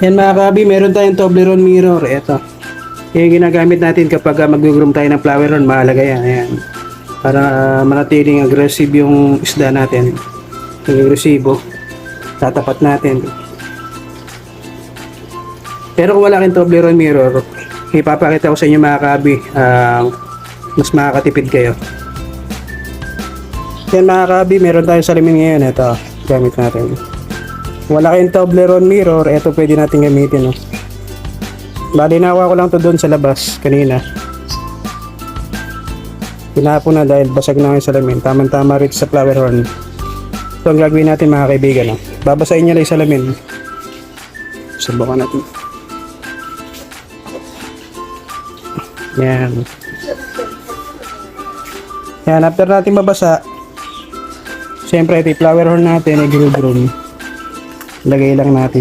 Yan mga kabi, meron tayong Toblerone mirror. Ito. Yung ginagamit natin kapag mag-groom tayo ng flower run. Mahalaga yan. Ayan. Para manatiling aggressive yung isda natin. Yung agresibo. Tatapat natin. Pero kung wala kang Toblerone mirror, ipapakita ko sa inyo mga kabi, mas makakatipid kayo. Yan mga kabi, meron tayong salamin ngayon. Ito, gamit natin. Wala kayong Toblerone mirror, ito pwede natin gamitin. No? Bali, nakuha ko lang to doon sa labas kanina. Pinapon na dahil basag na yung salamin. Tama-tama rin sa flower horn. Ito ang gagawin natin mga kaibigan. No? Babasahin niya lang yung salamin. Subukan natin. Yan. Yan, after natin mabasa, siyempre ito yung flower horn natin, i-groom. Lagay lang natin.